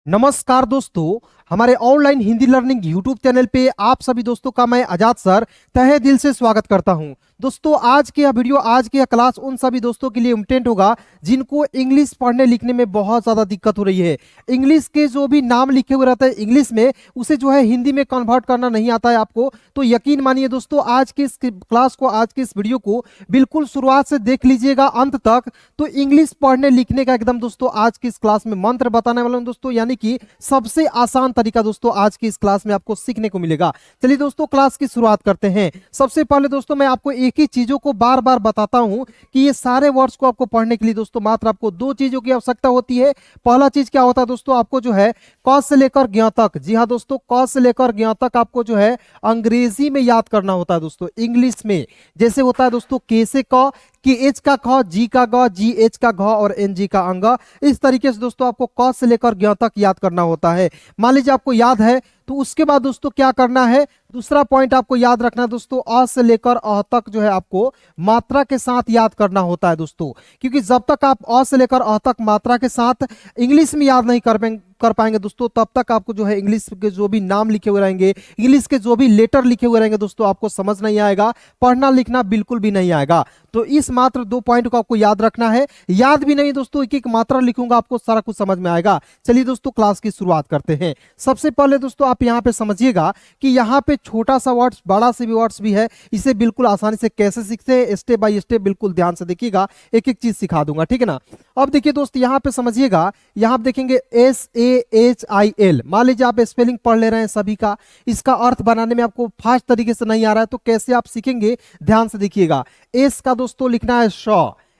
नमस्कार दोस्तों, हमारे online Hindi learning YouTube channel पे आप सभी दोस्तों का मैं आजाद सर तहे दिल से स्वागत करता हूं। दोस्तों आज की यह वीडियो, आज की यह क्लास उन सभी दोस्तों के लिए इम्पोर्टेंट होगा जिनको इंग्लिश पढ़ने लिखने में बहुत ज़्यादा दिक्कत हो रही है। इंग्लिश के जो भी नाम लिखे हुए रहते हैं इंग्लिश में, उसे जो है हिंदी में कन्वर्ट करना नहीं आता है आपको। तो यकीन मानिए दोस्तों, आज की इस क्लास को, आज की इस वीडियो को बिल्कुल शुरुआत से देख लीजिएगा अंत तक। तो इंग्लिश पढ़ने लिखने का एकदम दोस्तों आज की इस क्लास में मंत्र बताने वाला हूं दोस्तों, यानी कि सबसे आसान तरीका दोस्तों आज की इस क्लास में आपको सीखने को मिलेगा। चलिए दोस्तों क्लास की शुरुआत करते हैं। सबसे पहले दोस्तों मैं आपको एक ही चीजों को बार बार बताता हूं कि ये सारे वर्ड्स को आपको पढ़ने के लिए दोस्तों मात्र आपको दो चीजों की आवश्यकता होती है। पहला चीज क्या होता है दोस्तों, आपको जो है क से लेकर ज्ञ तक, जी हाँ दोस्तों, क से लेकर ज्ञ तक आपको जो है अंग्रेजी में याद करना होता है दोस्तों। इंग्लिश में जैसे होता है दोस्तों के से क, कि एच का ख, जी का ग, जी एच का घ और एन जी का अंग। इस तरीके से दोस्तों आपको क से लेकर ज्ञ तक याद करना होता है। मान लीजिए आपको याद है तो उसके बाद दोस्तों क्या करना है, दूसरा पॉइंट आपको याद रखना है दोस्तों, अ से लेकर अ तक जो है आपको मात्रा के साथ याद करना होता है दोस्तों। क्योंकि जब तक आप अ से लेकर अ तक मात्रा के साथ इंग्लिश में याद नहीं कर पाएंगे दोस्तों, तब तक आपको जो है इंग्लिश के जो भी नाम लिखे हुए रहेंगे, इंग्लिश के जो भी लेटर लिखे हुए रहेंगे दोस्तों, आपको समझ नहीं आएगा, पढ़ना लिखना बिल्कुल भी नहीं आएगा। तो इस मात्र दो पॉइंट को आपको याद रखना है। याद भी नहीं दोस्तों, एक एक मात्रा लिखूंगा आपको सारा कुछ समझ में आएगा। चलिए दोस्तों क्लास की शुरुआत करते हैं। सबसे पहले दोस्तों आप यहाँ पे समझिएगा कि यहाँ पे छोटा सा वर्ड्स, बड़ा से भी वर्ड्स भी है, इसे बिल्कुल आसानी से कैसे सीखते हैं स्टेप बाय स्टेप बिल्कुल ध्यान से देखिएगा, एक एक चीज सिखा दूंगा, ठीक है ना। अब देखिए दोस्त यहाँ पे समझिएगा, यहाँ पे देखेंगे SAHIL। मान लीजिए आप स्पेलिंग पढ़ ले रहे हैं सभी का, इसका अर्थ बनाने में आपको फास्ट तरीके से नहीं आ रहा है, तो कैसे आप सीखेंगे ध्यान से देखिएगा। एस का दोस्तों लिखना है श,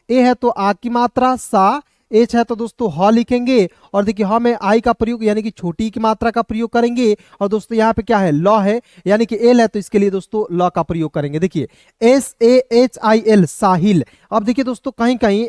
ए है तो आ की मात्रा सा, एच है तो दोस्तों ह लिखेंगे, और देखिए ह में आई का प्रयोग यानी कि छोटी की मात्रा का प्रयोग करेंगे, और दोस्तों यहाँ पे क्या है ल है यानी कि एल है, तो इसके लिए दोस्तों ल का प्रयोग करेंगे। देखिए SAHIL साहिल। अब देखिए दोस्तों कहीं कहीं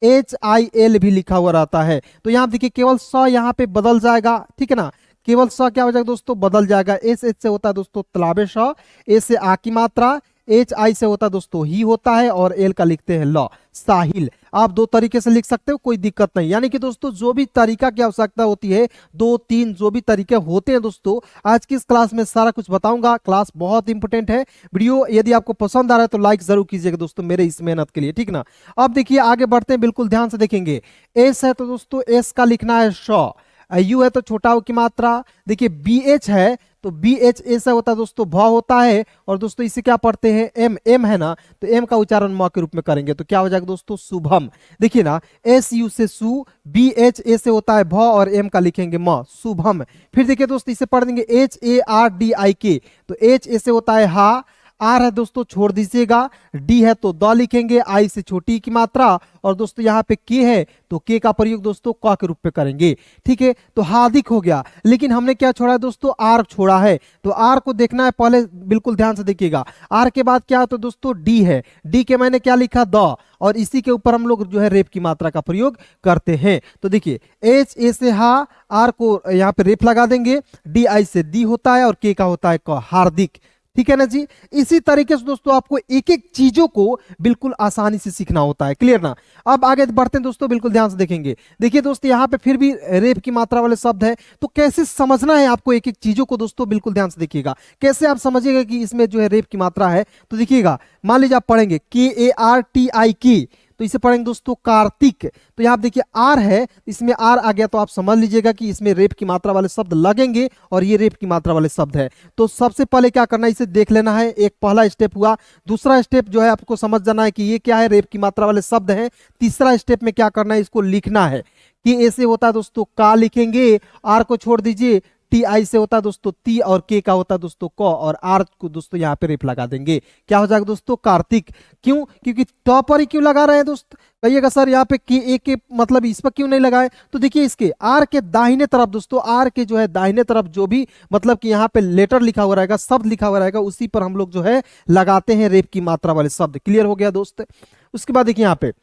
SHAHIL भी लिखा हुआ रहता है, तो यहाँ देखिए केवल स यहाँ पे बदल जाएगा, ठीक है ना। केवल स क्या हो जाएगा दोस्तों, बदल जाएगा। एस एच से होता है दोस्तों तलाबे श, ए से आ की मात्रा, एच आई से होता है दोस्तों ही होता है, और एल का लिखते हैं ल, साहिल। आप दो तरीके से लिख सकते हो, कोई दिक्कत नहीं। यानी कि दोस्तों जो भी तरीका की आवश्यकता होती है, दो तीन जो भी तरीके होते हैं दोस्तों, आज की इस क्लास में सारा कुछ बताऊंगा। क्लास बहुत इंपॉर्टेंट है। वीडियो यदि आपको पसंद आ रहा है तो लाइक जरूर कीजिएगा दोस्तों मेरे इस मेहनत के लिए, ठीक ना। अब देखिए आगे बढ़ते हैं, बिल्कुल ध्यान से देखेंगे। एस है तो दोस्तों एस का लिखना है श, यू है तो छोटा ओ की मात्रा। देखिए बी एच है तो बी एच ए से होता है दोस्तों भ होता है, और दोस्तों इसे क्या पढ़ते हैं एम, एम है ना, तो एम का उच्चारण म के रूप में करेंगे तो क्या हो जाएगा दोस्तों शुभम। देखिए ना, एस यू से सु, बी एच ए से होता है भ, और एम का लिखेंगे म, शुभम। फिर देखिए दोस्तों इसे पढ़ देंगे HARDIK, तो एच ए से होता है हा, आर है दोस्तों छोड़ दीजिएगा, डी है तो द लिखेंगे, आई से छोटी की मात्रा, और दोस्तों यहाँ पे के है तो के का प्रयोग दोस्तों क के रूप में करेंगे, ठीक है। तो हार्दिक हो गया, लेकिन हमने क्या छोड़ा है दोस्तों, आर छोड़ा है, तो आर को देखना है पहले, बिल्कुल ध्यान से देखिएगा। आर के बाद क्या है तो दोस्तों डी है, डी के मैंने क्या लिखा द, और इसी के ऊपर हम लोग जो है रेप की मात्रा का प्रयोग करते हैं। तो देखिए एच ए से हा, आर को यहाँ पे रेप लगा देंगे, डी आई से दी होता है, और के का होता है क, हार्दिक, ठीक है ना जी। इसी तरीके से दोस्तों आपको एक एक चीजों को बिल्कुल आसानी से सीखना होता है, क्लियर ना। अब आगे बढ़ते हैं दोस्तों, बिल्कुल ध्यान से देखेंगे। देखिए दोस्तों यहाँ पे फिर भी रेप की मात्रा वाले शब्द है, तो कैसे समझना है आपको एक एक चीजों को दोस्तों, बिल्कुल ध्यान से देखिएगा। कैसे आप समझिएगा कि इसमें जो है रेप की मात्रा है, तो देखिएगा मान लीजिए आप पढ़ेंगे KARTIK, तो इसे पढ़ेंगे दोस्तों कार्तिक। तो यहाँ देखिए आर है, इसमें आर आ गया, तो आप समझ लीजिएगा कि इसमें रेप की मात्रा वाले शब्द लगेंगे, और ये रेप की मात्रा वाले शब्द है। तो सबसे पहले क्या करना है, इसे देख लेना है, एक पहला स्टेप हुआ। दूसरा स्टेप जो है आपको समझ जाना है कि ये क्या है, रेप की मात्रा वाले शब्द हैं। तीसरा स्टेप में क्या करना है, इसको लिखना है कि ऐसे होता है दोस्तों का लिखेंगे, आर को छोड़ दीजिए, टी आई से होता है दोस्तों ती, और के का होता है दोस्तों क, और आर को दोस्तों यहाँ पे रेप लगा देंगे, क्या हो जाएगा दोस्तों कार्तिक। क्यों, क्योंकि ट पर ही क्यों लगा रहे हैं दोस्त, कहिएगा सर यहाँ पे के ए के मतलब इस पर क्यों नहीं लगाए। तो देखिए इसके आर के दाहिने तरफ दोस्तों, आर के जो है दाहिने तरफ जो भी मतलब कि यहाँ पे लेटर लिखा हुआ रहेगा, शब्द लिखा हुआ रहेगा, उसी पर हम लोग जो है लगाते हैं रेप की मात्रा वाले शब्द। क्लियर हो गया दोस्त। उसके बाद देखिए यहाँ पे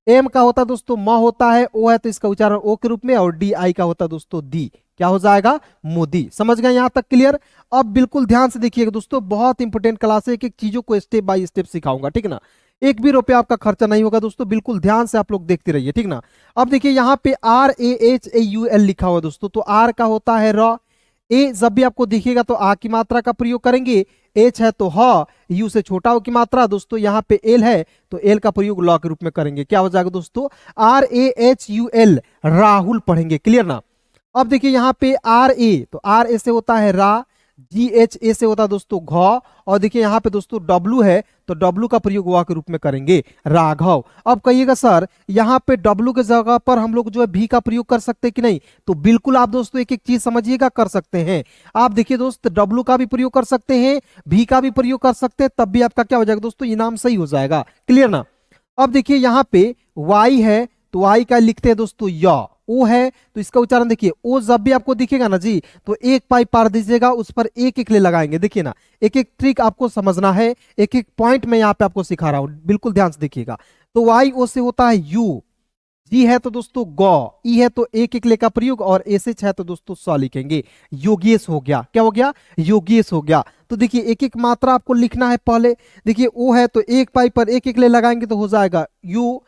एम का होता है दोस्तों म होता है, ओ है तो इसका उच्चारण ओ के रूप में, और डी आई का होता है दोस्तों दी, क्या हो जाएगा मोदी। समझ गए यहां तक क्लियर। अब बिल्कुल ध्यान से देखिएगा दोस्तों, बहुत इंपॉर्टेंट क्लास है, एक एक चीजों को स्टेप बाय स्टेप सिखाऊंगा, ठीक है ना। एक भी रुपया आपका खर्चा नहीं होगा दोस्तों, बिल्कुल ध्यान से आप लोग देखते रहिए, ठीक ना। अब देखिए यहाँ पे RAHAUL लिखा हुआ है दोस्तों, तो आर का होता है र, ए जब भी आपको दिखेगा तो आ की मात्रा का प्रयोग करेंगे, एच है तो ह, यू से छोटा हो की मात्रा दोस्तों, यहाँ पे एल है तो एल का प्रयोग लॉ के रूप में करेंगे। क्या हो जाएगा दोस्तों, RAHUL, राहुल पढ़ेंगे। क्लियर ना। अब देखिए यहाँ पे RA, तो RA से होता है रा, GHA से होता है दोस्तों घ, और देखिए यहाँ पे दोस्तों W है तो W का प्रयोग वा के रूप में करेंगे, राघव। अब कहिएगा सर यहाँ पे W के जगह पर हम लोग जो है भी का प्रयोग कर सकते हैं कि नहीं, तो बिल्कुल आप दोस्तों एक एक चीज समझिएगा, कर सकते हैं। आप देखिए दोस्त, W का भी प्रयोग कर सकते हैं, भी का भी प्रयोग कर सकते हैं, तब भी आपका क्या हो जाएगा दोस्तों, इनाम सही हो जाएगा। क्लियर ना। अब देखिए यहाँ पे Y है तो Y का लिखते हैं दोस्तों य, ओ है तो इसका उच्चारण देखिए, ओ जब भी आपको दिखेगा ना जी तो एक पाई पार दीजिएगा, उस पर एक एक ले लगाएंगे। देखिए ना, एक एक ट्रिक आपको समझना है, एक एक पॉइंट में यहाँ पे आपको सिखा रहा हूं, बिल्कुल ध्यान से देखिएगा। तो वाई ओ से होता है यू, जी है तो दोस्तों गौ, ई है तो एक एक ले का प्रयोग, और एस एच है तो दोस्तों स लिखेंगे, योगेश हो गया। क्या हो गया, योगेश हो गया। तो देखिए एक एक मात्रा आपको लिखना है पहले। देखिए ओ है तो एक पाई पर एक एक ले लगाएंगे तो हो जाएगा यू,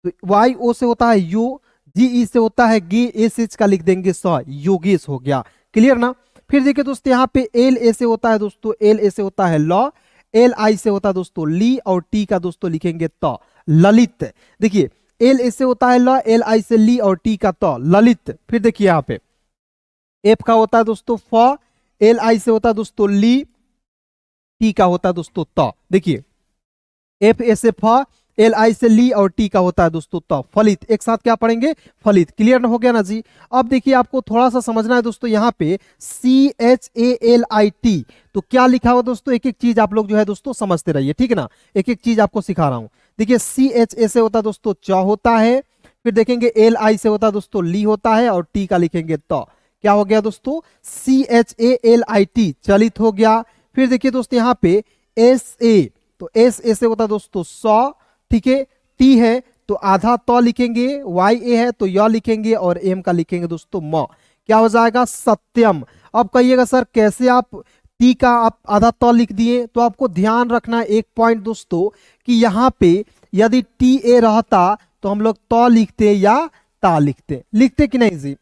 तो वाई ओ से होता है यू, जी ई से होता है गे, एस एच का लिख देंगे स, योगेश हो गया। क्लियर ना। फिर देखिए दोस्तों यहाँ पे एल ए से होता है दोस्तों, एल ए से होता है लॉ, एल आई से होता है दोस्तों ली, और टी का दोस्तों लिखेंगे त, ललित। देखिए एल ए से होता है लॉ, एल आई से ली, और टी का त, ललित। फिर देखिए यहाँ पे एफ का होता है दोस्तों फ, एल आई से होता है दोस्तों ली, टी का होता है दोस्तों त। देखिए एफ ए से फ, एल आई से ली, और टी का होता है दोस्तों त, फलित। एक साथ क्या पढ़ेंगे, फलित। क्लियर हो गया ना जी। अब देखिए आपको थोड़ा सा समझना है दोस्तों, यहाँ पे CHALIT, तो क्या लिखा हुआ दोस्तों, एक एक चीज आप लोग जो है दोस्तों समझते रहिए, ठीक है ना, एक एक चीज आपको सिखा रहा हूं। देखिए CHA से होता है दोस्तों च होता है, फिर देखेंगे LI से होता है दोस्तों ली होता है, और टी का लिखेंगे त। क्या हो गया दोस्तों, CHALIT, चलित हो गया। फिर देखिए दोस्तों यहाँ पे SA, तो SA से होता है दोस्तों स, ठीक है। टी है तो आधा तो लिखेंगे, वाई ए है तो य लिखेंगे, और एम का लिखेंगे दोस्तों म। क्या हो जाएगा, सत्यम। अब कहिएगा सर कैसे आप टी का आप आधा तो लिख दिए, तो आपको ध्यान रखना एक पॉइंट दोस्तों, कि यहाँ पे यदि टी ए रहता तो हम लोग तो लिखते या ता लिखते, लिखते कि नहीं जी।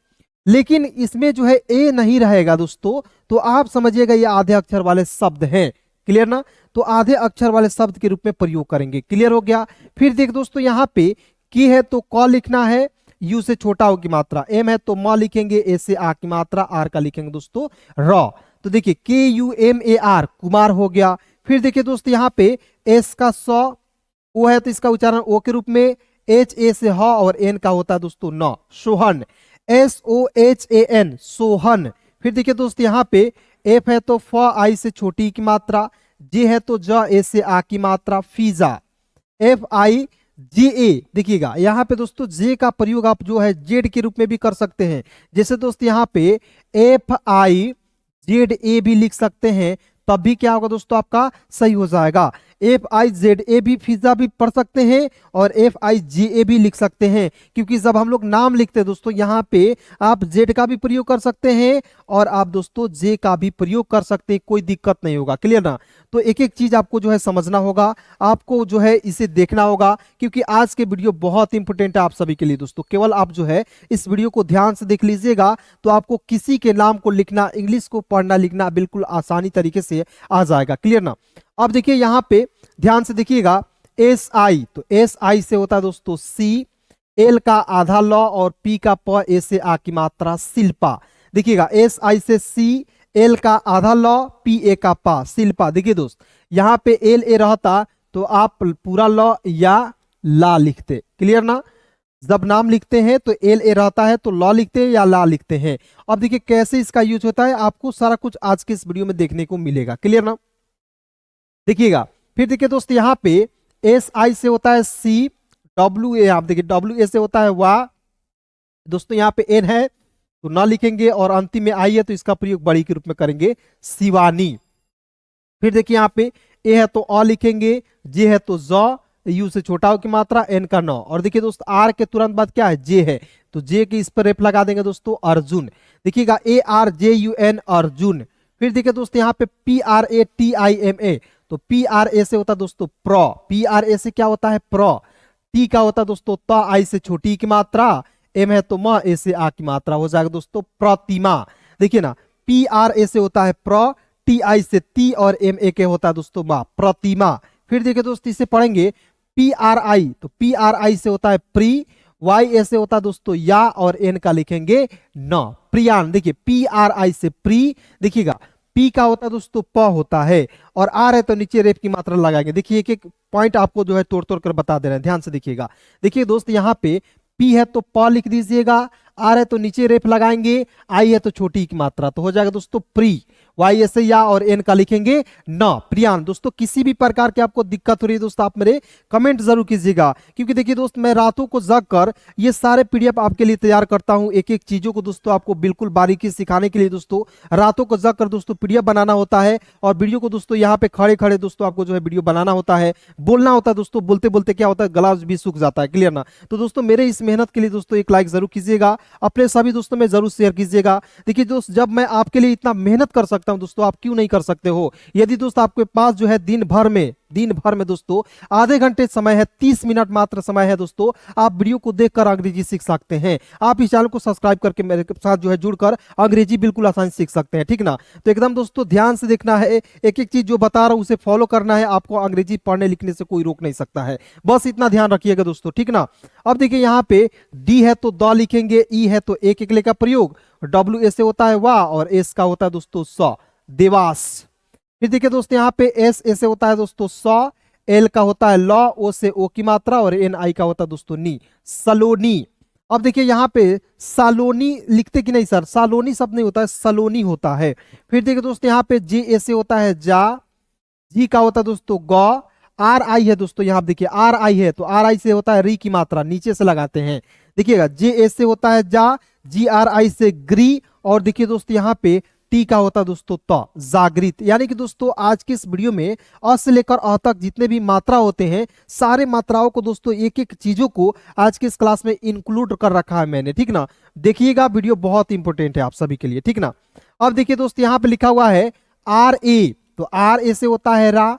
लेकिन इसमें जो है ए नहीं रहेगा दोस्तों, तो आप समझिएगा ये आधे अक्षर वाले शब्द हैं। क्लियर ना। तो आधे अक्षर वाले शब्द के रूप में प्रयोग करेंगे। क्लियर हो गया। फिर देख दोस्तों यहाँ पे की है तो क लिखना है, यू से छोटा हो की मात्रा, एम है तो म लिखेंगे, ए से आ की मात्रा, आर का लिखेंगे दोस्तों र। तो देखिए KUMAR, कुमार हो गया। फिर देखिए दोस्तों यहाँ पे एस का स, ओ है तो इसका उच्चारण ओ के रूप में, एच ए से ह, और एन का होता है दोस्तों न, सोहन, SOHAN, सोहन। फिर देखिए दोस्तों यहाँ पे एफ है तो फ आई से छोटी की मात्रा, जे है तो ज ए से आ की मात्रा, फीजा, FIGA। देखिएगा यहाँ पे दोस्तों जे का प्रयोग आप जो है जेड के रूप में भी कर सकते हैं। जैसे दोस्तों यहाँ पे FIZA भी लिख सकते हैं, तब भी क्या होगा दोस्तों, आपका सही हो जाएगा। FIZA भी, फिजा भी पढ़ सकते हैं, और FIGA भी लिख सकते हैं, क्योंकि जब हम लोग नाम लिखते हैं दोस्तों यहाँ पे आप जेड का भी प्रयोग कर सकते हैं, और आप दोस्तों जे का भी प्रयोग कर सकते हैं, कोई दिक्कत नहीं होगा। क्लियर ना। तो एक एक चीज आपको जो है समझना होगा, आपको जो है इसे देखना होगा, क्योंकि आज के वीडियो बहुत इंपॉर्टेंट है आप सभी के लिए दोस्तों। केवल आप जो है इस वीडियो को ध्यान से देख लीजिएगा, तो आपको किसी के नाम को लिखना, इंग्लिश को पढ़ना लिखना बिल्कुल आसानी तरीके से आ जाएगा। क्लियर ना। अब देखिए यहाँ पे ध्यान से देखिएगा, SI, तो SI से होता है दोस्तों सी, एल का आधा लॉ, और पी का प, ए से आ की मात्रा, शिल्पा। देखिएगा SI से सी, एल का आधा लॉ, पी ए का पा, शिल्पा। देखिए दोस्त यहाँ पे एल ए रहता तो आप पूरा लॉ या ला लिखते। क्लियर ना। जब नाम लिखते हैं तो एल ए रहता है तो लॉ लिखते हैं या ला लिखते हैं। अब देखिए कैसे इसका यूज होता है, आपको सारा कुछ आज के इस वीडियो में देखने को मिलेगा। क्लियर ना। देखिएगा फिर देखिए दोस्त यहाँ पे SI से होता है सी, WA, आप देखिए WA से होता है वा, दोस्तों यहाँ पे एन है तो ना लिखेंगे, और अंतिम में आई है तो इसका प्रयोग बड़ी के रूप में करेंगे, शिवानी। फिर देखिए यहाँ पे ए है तो अ लिखेंगे, जे है तो ज, यू से छोटा हो की मात्रा, एन का न, और देखिए दोस्त आर के तुरंत बाद क्या है, जे है, तो जे के इस पर रेफ लगा देंगे दोस्तों, अर्जुन। देखिएगा ARJUN, अर्जुन। फिर देखिए दोस्तों यहाँ पे PRATIMA, तो पी आर ए से होता है दोस्तों प्र, पी आर ए से क्या होता है प्र, टी का होता है दोस्तों त, आई से छोटी की मात्रा, एम है तो म, ए से आ की मात्रा, हो जाएगा दोस्तों प्रतिमा। देखिए ना, पी आर ए से होता है प्र, टी आई से ती और एम ए के होता है दोस्तों मा, प्रतिमा। फिर देखिए दोस्तों इसे पढ़ेंगे पी आर आई, तो पी आर आई से होता है प्री, वाई ए से होता है दोस्तों या और एन का लिखेंगे न, प्रियान। देखिए पी आर आई से प्री, देखिएगा पी का होता है दोस्तों प होता है और आर है तो नीचे रेप की मात्रा लगाएंगे। देखिए एक एक पॉइंट आपको जो है तोड़ तोड़ कर बता दे रहे हैं, ध्यान से देखिएगा। देखिए दोस्त यहाँ पे पी है तो प लिख दीजिएगा, आर है तो नीचे रेप लगाएंगे, आई है तो छोटी की मात्रा, तो हो जाएगा दोस्तों प्री, वाई ऐसे या और एन का लिखेंगे न, प्रियान। दोस्तों किसी भी प्रकार की आपको दिक्कत हो रही है दोस्तों आप मेरे कमेंट जरूर कीजिएगा, क्योंकि देखिए दोस्त मैं रातों को जग कर ये सारे पीडीएफ आपके लिए तैयार करता हूं, एक एक चीजों को दोस्तों आपको बिल्कुल बारीकी सिखाने के लिए दोस्तों रातों को जग कर दोस्तों पीडीएफ बनाना होता है और वीडियो को दोस्तों यहाँ पे खड़े खड़े दोस्तों आपको जो है वीडियो बनाना होता है, बोलना होता है दोस्तों, बोलते बोलते क्या होता है गला भी सूख जाता है, क्लियर ना। तो दोस्तों मेरे इस मेहनत के लिए दोस्तों एक लाइक जरूर कीजिएगा, अपने सभी दोस्तों में जरूर शेयर कीजिएगा। देखिए दोस्त जब मैं आपके लिए इतना मेहनत कर सकता हूं दोस्तों, आप क्यों नहीं कर सकते हो। यदि दोस्त आपके पास जो है दिन भर में दोस्तों आधे घंटे समय है, 30 मिनट मात्र समय है दोस्तों, आप वीडियो को देखकर अंग्रेजी सीख सकते हैं। आप इस चैनल को सब्सक्राइब करके मेरे साथ जो है जुड़कर अंग्रेजी बिल्कुल आसानी से सीख सकते हैं, ठीक ना। तो एकदम दोस्तों ध्यान से देखना है, एक एक चीज जो बता रहा हूं उसे फॉलो करना है, आपको अंग्रेजी पढ़ने लिखने से कोई रोक नहीं सकता है, बस इतना ध्यान रखिएगा दोस्तों, ठीक ना। अब देखिए यहाँ पे डी है तो द लिखेंगे, ई है तो एक एक ले का प्रयोग, डब्ल्यू ए से होता है वाह और एस का होता है दोस्तों स, देवास। फिर देखिए दोस्तों यहाँ पे एस ए से होता है दोस्तों स, एल का होता है लॉ, ओ से ओ की मात्रा और एन आई का होता है दोस्तों नी, सलोनी। अब देखिए यहाँ पे सालोनी लिखते कि नहीं सर, सालोनी शब्द नहीं होता है, सलोनी होता है। फिर देखिए दोस्तों यहाँ पे जे ए से होता है जा, जी का होता है दोस्तों गौ, आर आई है दोस्तों, यहाँ देखिए आर आई है तो आर आई से होता है री की मात्रा, नीचे से लगाते हैं। देखिएगा जे ए से होता है जा, जी आर आई से ग्री और देखिए दोस्तों यहाँ पे टी का होता है दोस्तों त, जागृत। यानी कि दोस्तों आज के इस वीडियो में अ से लेकर अ तक जितने भी मात्रा होते हैं सारे मात्राओं को दोस्तों एक एक चीजों को आज के इस क्लास में इंक्लूड कर रखा है मैंने, ठीक ना। देखिएगा वीडियो बहुत इंपॉर्टेंट है आप सभी के लिए, ठीक ना। अब देखिए दोस्तों यहाँ पे लिखा हुआ है आर ए, तो आर ए से होता है रा,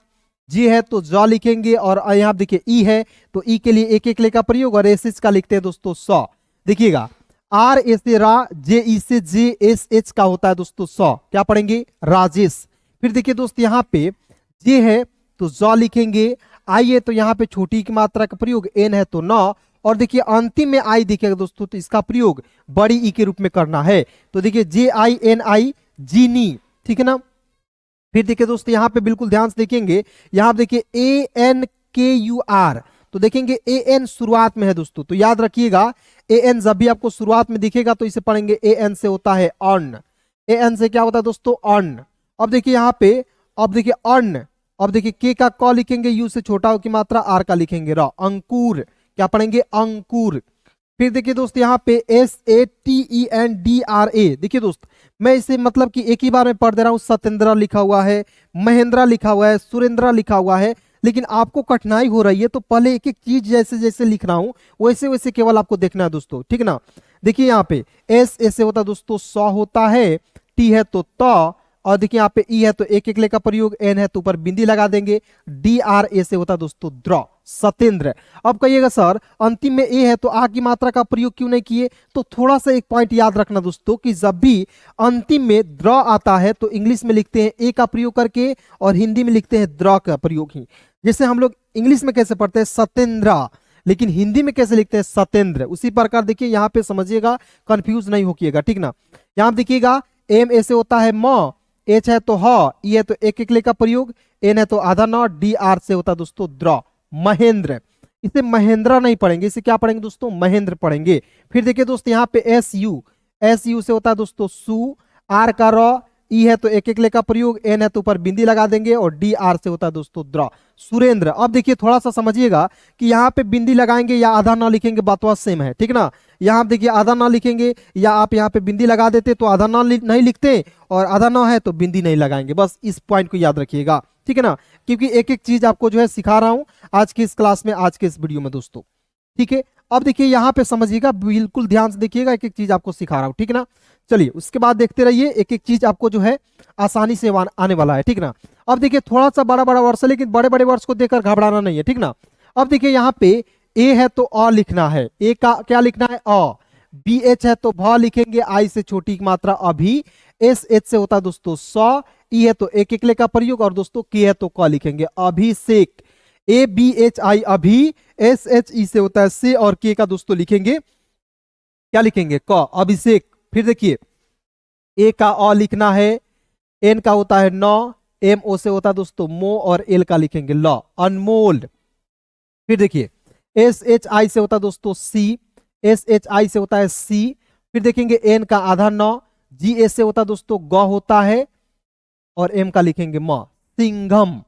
जी है तो ज लिखेंगे और यहाँ देखिए ई है तो ई के लिए एक एक ले का प्रयोग और एस का लिखते हैं दोस्तों स। देखिएगा आर ए से रा, जे ई से जे, एस एच का होता है दोस्तों स, क्या पढ़ेंगे राजेश। फिर देखिए दोस्त यहाँ पे जे है तो ज लिखेंगे, आई है तो यहाँ पे छोटी की मात्रा का प्रयोग, एन है तो न और देखिए अंतिम में आई दिखेगा दोस्तों तो इसका प्रयोग बड़ी ई के रूप में करना है, तो देखिए जे आई एन आई जीनी, ठीक है ना। फिर देखिए दोस्तों यहाँ पे बिल्कुल ध्यान से देखेंगे, यहाँ देखिए ए एन के यू आर, तो देखेंगे ए एन शुरुआत में है दोस्तों, तो याद रखिएगा ए एन जब भी आपको शुरुआत में दिखेगा तो इसे पढ़ेंगे ए एन से होता है अन, ए एन से क्या होता है दोस्तों अन। अब देखिए यहाँ पे अब देखिए अन, अब देखिए के का क लिखेंगे, यू से छोटा हो की मात्रा, आर का लिखेंगे र, अंकुर, क्या पढ़ेंगे अंकुर। फिर देखिए दोस्त यहाँ पे S A T E N D R A, देखिए दोस्त मैं इसे मतलब कि एक ही बार में पढ़ दे रहा हूँ, सत्येंद्र लिखा हुआ है, महेंद्र लिखा हुआ है, सुरेंद्र लिखा हुआ है, लेकिन आपको कठिनाई हो रही है तो पहले एक एक चीज जैसे जैसे लिख रहा हूं वैसे वैसे केवल आपको देखना है दोस्तों, ठीक ना। देखिए यहाँ पे एस ऐसे होता है दोस्तों स होता है, टी है तो त और देखिए यहाँ पे ई है तो एक एक ले का प्रयोग, एन है तो ऊपर बिंदी लगा देंगे, डी आर ए से होता है दोस्तों द्र, सत्येंद्र। अब कहिएगा सर अंतिम में ए है तो आ की मात्रा का प्रयोग क्यों नहीं किए, तो थोड़ा सा एक पॉइंट याद रखना दोस्तों कि जब भी अंतिम में द्र आता है तो इंग्लिश में लिखते हैं ए का प्रयोग करके और हिंदी में लिखते हैं द्र का प्रयोग ही। जैसे हम लोग इंग्लिश में कैसे पढ़ते हैं सत्येंद्र, लेकिन हिंदी में कैसे लिखते हैं सत्येंद्र, उसी प्रकार देखिए यहाँ पे समझिएगा, कंफ्यूज नहीं होकिएगा, ठीक ना। यहाँ देखिएगा एम ए से होता है म, एच है तो ह, ई है तो एक एक ले का प्रयोग, एन है तो आधा न, डी आर से होता है दोस्तों द्र, महेंद्र। इसे महेंद्र नहीं पढ़ेंगे, इसे क्या पढ़ेंगे दोस्तों महेंद्र पढ़ेंगे। फिर देखिए दोस्तों यहाँ पे एस यू, एस यू से होता है दोस्तों सु, आर का र, ई है तो एक एक ले का प्रयोग, एन है तो ऊपर बिंदी लगा देंगे और डी आर से होता है दोस्तों द्र, सुरेंद्र। अब देखिए थोड़ा सा समझिएगा कि यहाँ पे बिंदी लगाएंगे या आधा ना लिखेंगे, बात बात सेम है, ठीक ना। यहाँ देखिए आधा ना लिखेंगे या आप यहाँ पे बिंदी लगा देते तो आधा ना नहीं लिखते और आधा ना है तो बिंदी नहीं लगाएंगे, बस इस पॉइंट को याद रखिएगा, ठीक है ना, क्योंकि एक एक चीज आपको जो है सिखा रहा हूं आज की इस क्लास में, आज के इस वीडियो में दोस्तों, ठीक है। अब देखिए यहाँ पे समझिएगा, बिल्कुल ध्यान से देखिएगा, एक एक चीज आपको सिखा रहा हूँ, ठीक ना। चलिए उसके बाद देखते रहिए, एक एक चीज आपको जो है आसानी से आने वाला है, ठीक ना। अब देखिए थोड़ा सा बड़ा बड़ा वर्ड्स है, लेकिन बड़े बड़े वर्ड्स को देखकर घबराना नहीं है, ठीक ना। अब देखिए यहाँ पे ए है तो अ लिखना है, ए का क्या लिखना है अ। बी एच है तो भ लिखेंगे, आई से छोटी की मात्रा अभी, एस एच से होता है दोस्तों स, ई है तो एक एकले का प्रयोग, और दोस्तों के है तो क लिखेंगे अभिषेक, ए बी एच आई अभी, एस एच ई से होता है से, और के का दोस्तों लिखेंगे क्या लिखेंगे क, अभिषेक। फिर देखिए ए का अ लिखना है, एन का होता है न, एम ओ से होता है दोस्तों मो, और एल का लिखेंगे ल, अनमोल। फिर देखिए एस एच आई से होता है दोस्तों सी, एस एच आई से होता है सी। फिर देखेंगे एन का आधा न, जी एस से होता है दोस्तों ग होता है, और एम का लिखेंगे म, सिंघम।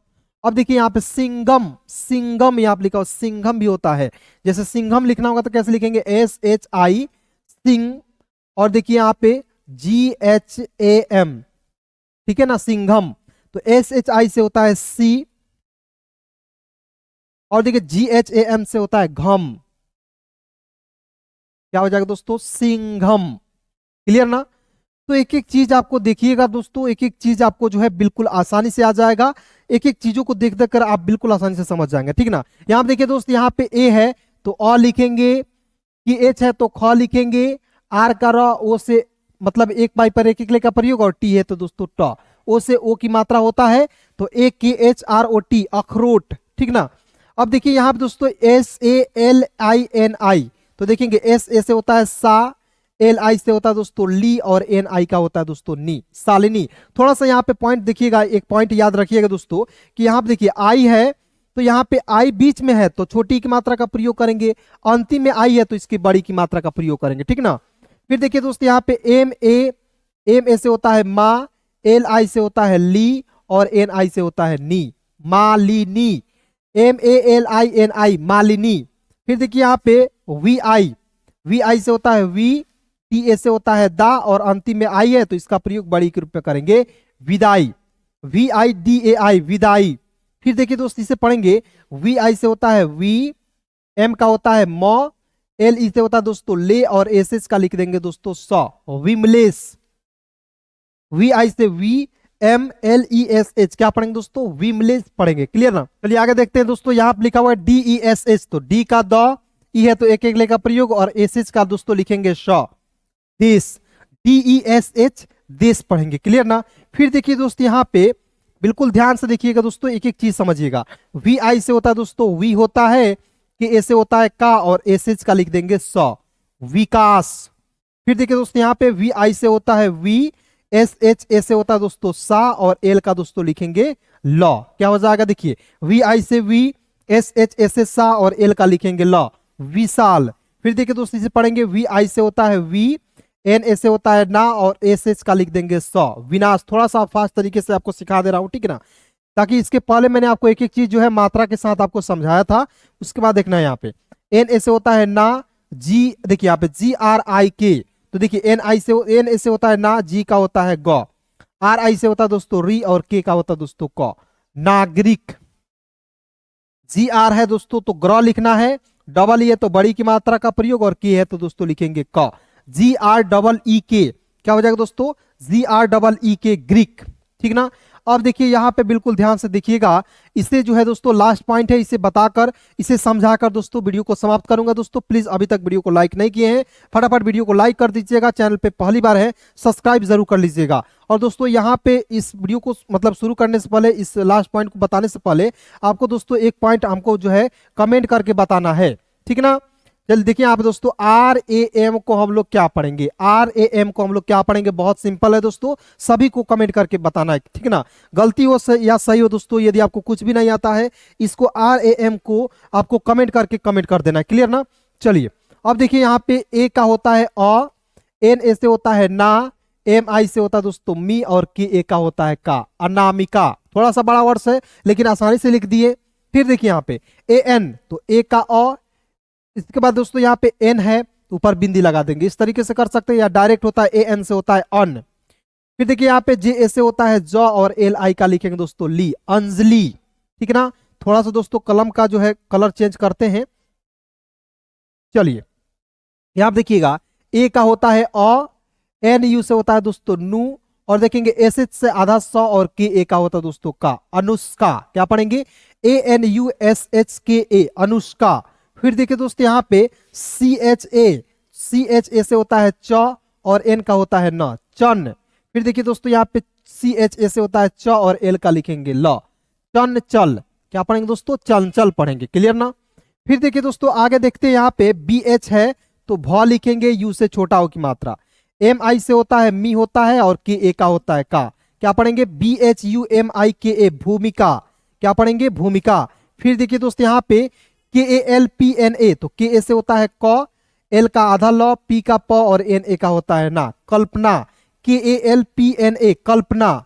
अब देखिए यहाँ पे सिंघम, सिंघम यहाँ पे लिखा हो, सिंघम भी होता है। जैसे सिंघम लिखना होगा तो कैसे लिखेंगे, एस एच आई सिंह, और देखिए यहाँ पे जी एच ए एम, ठीक है ना, सिंघम। तो एस एच आई से होता है सी, और देखिए जी एच ए एम से होता है घम, क्या हो जाएगा दोस्तों, सिंघम। क्लियर ना। तो एक एक चीज आपको देखिएगा दोस्तों, एक एक चीज आपको जो है बिल्कुल आसानी से आ जाएगा, एक एक चीजों को देख देख कर आप बिल्कुल आसानी से समझ जाएंगे, ठीक ना। यहाँ पे देखिए दोस्त, यहाँ पे ए है तो अ लिखेंगे, कि एच है तो ख लिखेंगे, आर का र ओ से मतलब एक बाई पर एक एकले का प्रयोग, और टी है तो दोस्तों ट, ओ से ओ की मात्रा होता है तो ए के एच आर ओ टी, अखरोट, ठीक ना। अब देखिए यहाँ पे दोस्तों S A L I N I, तो देखेंगे एस ए से होता है सा, एल आई से होता है दोस्तों ली, और एन आई का होता है दोस्तों नी, शालिनी। थोड़ा सा यहाँ पे पॉइंट देखिएगा, एक पॉइंट याद रखिएगा दोस्तों, कि यहाँ पे देखिए आई है तो यहाँ पे आई बीच में है तो छोटी की मात्रा का प्रयोग करेंगे, अंतिम में आई है तो इसकी बड़ी की मात्रा का प्रयोग करेंगे, ठीक ना। फिर देखिए दोस्तों यहाँ पे एम ए से होता है मा, एल आई से होता है ली, और एन आई से होता है नी, Malini, M A L I N I, Malini. फिर देखिए यहाँ पे वी आई से होता है वी, टी ए से होता है दा, और अंतिम में आई है तो इसका प्रयोग बड़ी के रूप में करेंगे, विदाई, वी आई डी ए आई, विदाई। फिर देखिए दोस्त इसे पढ़ेंगे, वी आई से होता है वी, एम का होता है म, एल ई से होता है दोस्तों ले, और एस एस का लिख देंगे दोस्तों स, विमलेश। वी आई से V, M L E S H, क्या पढ़ेंगे दोस्तों, विमलेश पढ़ेंगे। क्लियर ना। चलिए आगे देखते हैं दोस्तों, यहाँ पे लिखा हुआ है डी ई एस एच, तो डी का द, ई है तो एक एक ले का प्रयोग, और एस एच का दोस्तों लिखेंगे श, देश, डी ई एस एच, देश पढ़ेंगे। क्लियर ना। फिर देखिए दोस्त यहाँ पे बिल्कुल ध्यान से देखिएगा दोस्तों, एक एक चीज समझिएगा। वी आई से होता है दोस्तों वी होता है, कि ए से होता है का, और एस एच का लिख देंगे स, विकास। फिर देखिए दोस्तों यहाँ पे वी आई से होता है वी, एस एच ए से होता है दोस्तों सा, और एल का दोस्तों लिखेंगे लॉ, क्या हो जाएगा, देखिए वी आई से वी, एस एच ए से सा, और एल का लिखेंगे लॉ, विशाल। फिर देखिए दोस्तों इसे पढ़ेंगे, वी आई से होता है वी, एन ए से होता है ना, और एस एच का लिख देंगे स, विनाश। थोड़ा सा फास्ट तरीके से आपको सिखा दे रहा हूं, ठीक है ना, ताकि इसके पहले मैंने आपको एक एक चीज जो है मात्रा के साथ आपको समझाया था, उसके बाद देखना है यहाँ पे एन ए से होता है ना, जी देखिए यहाँ पे जी आर आई के, तो देखिए एन आई से एन ए से होता है ना, जी का होता है ग, आर आई से होता है दोस्तों री, और के का होता है दोस्तों क, नागरिक। जी आर है दोस्तों तो ग्र लिखना है, डबल ई है तो बड़ी की मात्रा का प्रयोग, और के है तो दोस्तों लिखेंगे क, जी आर डबल ई के, क्या हो जाएगा दोस्तों, जी आर डबल ई के, ग्रीक, ठीक ना। अब देखिए यहाँ पे बिल्कुल ध्यान से देखिएगा, इसे जो है दोस्तों लास्ट पॉइंट है, इसे बताकर इसे समझाकर दोस्तों वीडियो को समाप्त करूंगा। दोस्तों प्लीज अभी तक वीडियो को लाइक नहीं किए हैं, फटाफट वीडियो को लाइक कर दीजिएगा, चैनल पे पहली बार है सब्सक्राइब जरूर कर लीजिएगा। और दोस्तों यहाँ पे इस वीडियो को मतलब शुरू करने से पहले, इस लास्ट पॉइंट को बताने से पहले आपको दोस्तों एक पॉइंट हमको जो है कमेंट करके बताना है, ठीक ना। चलिए देखिए यहाँ पे दोस्तों आर ए एम को हम लोग क्या पढ़ेंगे, आर ए एम को हम लोग क्या पढ़ेंगे, बहुत सिंपल है दोस्तों, सभी को कमेंट करके बताना है, ठीक ना। गलती हो या सही हो दोस्तों, यदि आपको कुछ भी नहीं आता है, इसको आर ए एम को आपको कमेंट करके कमेंट कर देना है। क्लियर ना। चलिए अब देखिए यहाँ पे ए का होता है अ, एन ए से होता है ना, एम आई से होता है दोस्तों मी, और के ए का होता है का, अनामिका। थोड़ा सा बड़ा वर्ड है लेकिन आसानी से लिख दिए। फिर देखिए यहाँ पे ए एन, तो ए का अ, इसके बाद दोस्तों यहाँ पे एन है, ऊपर बिंदी लगा देंगे, इस तरीके से कर सकते हैं, या डायरेक्ट होता है ए एन से होता है अन। फिर देखिए यहाँ पे जे ए से होता है ज, और एल आई का लिखेंगे दोस्तों ली, अंजलि, ठीक है ना। थोड़ा सा दोस्तों कलम का जो है कलर चेंज करते हैं। चलिए यहाँ देखिएगा ए का होता है अ, एन यू से होता है दोस्तों नू, और देखेंगे एस एच से आधा स और के ए का होता है दोस्तों का, अनुष्का। क्या पढ़ेंगे? ANUSHKA, अनुष्का। फिर देखिए दोस्तों यहाँ पे CHA से होता है च और एन का होता है न, चन। फिर देखिए दोस्तों यहाँ पे CHA से होता है च और एल का लिखेंगे ल, चन चल। क्या पढ़ेंगे दोस्तों? चंचल पढ़ेंगे। क्लियर ना? फिर देखिए दोस्तों आगे देखते हैं, यहाँ पे BH है तो भ लिखेंगे, यू से छोटा हो की मात्रा। MI से होता है मी होता है और KA का होता है का। क्या पढ़ेंगे? BHUMIKA, भूमिका। क्या पढ़ेंगे? भूमिका। फिर देखिए दोस्तों यहाँ पे KALPNA, तो KA से होता है क, L का आधा ल, P का प और NA का होता है ना, कल्पना। KALPNA, कल्पना।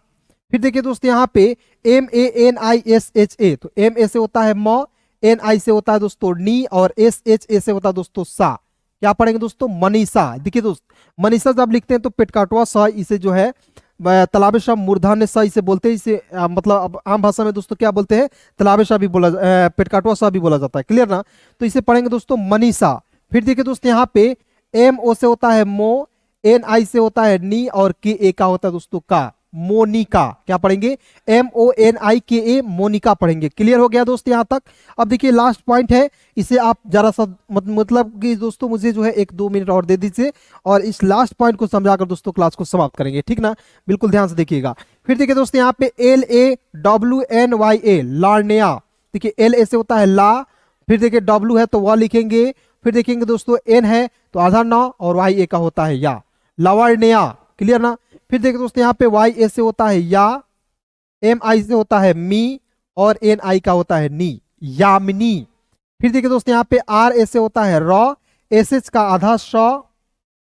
फिर देखिए दोस्तों यहाँ पे MANISHA, तो MA से होता है म, NI से होता है दोस्तों नी और SHA से होता है दोस्तों सा। क्या पढ़ेंगे दोस्तों? मनीषा। देखिए दोस्त, मनीषा जब लिखते हैं तो पेटकाटवा स, इसे जो है तालाबे शाह मूर्धन्य स इसे बोलते हैं। इसे मतलब अब आम भाषा में दोस्तों क्या बोलते हैं? तालाबे शाह भी बोला, पेटकाटवा स भी बोला जाता है। क्लियर ना? तो इसे पढ़ेंगे दोस्तों मनीषा। फिर देखिए दोस्तों यहाँ पे MO से होता है मो, NI से होता है नी और KA का होता है दोस्तों का, मोनिका। क्या पढ़ेंगे? MONIKA, मोनिका पढ़ेंगे। क्लियर हो गया दोस्त यहाँ तक? अब देखिए लास्ट पॉइंट है, इसे आप जरा सा मतलब कि दोस्तों मुझे जो है 1-2 मिनट और दे दीजिए और इस लास्ट पॉइंट को समझाकर दोस्तों क्लास को समाप्त करेंगे। ठीक ना? बिल्कुल ध्यान से देखिएगा। फिर देखिए दोस्तों यहाँ पे LAWNYA, लार्निया। देखिए LA से होता है ला, फिर देखिए W है तो वह लिखेंगे, फिर देखेंगे दोस्तों N है तो आधा न और YA का होता है या, लावर्निया। क्लियर ना? फिर देखिए दोस्तों यहाँ पे YA से होता है या, MI से होता है मी और NI का होता है नी, यामिनी। फिर देखिए दोस्तों यहाँ पे RA से होता है र, SH का आधा श,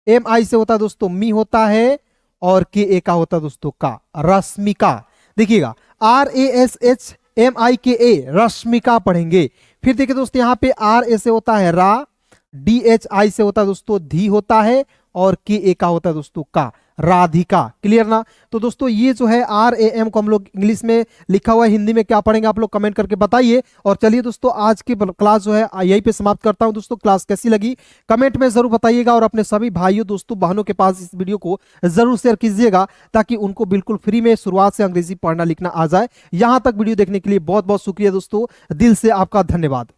MI से होता है दोस्तों मी होता है और KA का होता है दोस्तों का, रश्मिका। देखिएगा RASHMIKA, रश्मिका पढ़ेंगे। फिर देखिए दोस्तों यहाँ पे RA से होता है रा, DHI से होता है दोस्तों धी होता है और KA का होता है दोस्तों का, राधिका। क्लियर ना? तो दोस्तों ये जो है RAM को हम लोग इंग्लिश में लिखा हुआ है, हिंदी में क्या पढ़ेंगे आप लोग कमेंट करके बताइए। और चलिए दोस्तों आज की क्लास जो है यहीं पे समाप्त करता हूं। दोस्तों क्लास कैसी लगी कमेंट में जरूर बताइएगा और अपने सभी भाइयों दोस्तों बहनों के पास इस वीडियो को जरूर शेयर कीजिएगा ताकि उनको बिल्कुल फ्री में शुरुआत से अंग्रेजी पढ़ना लिखना आ जाए। यहां तक वीडियो देखने के लिए बहुत बहुत शुक्रिया दोस्तों, दिल से आपका धन्यवाद।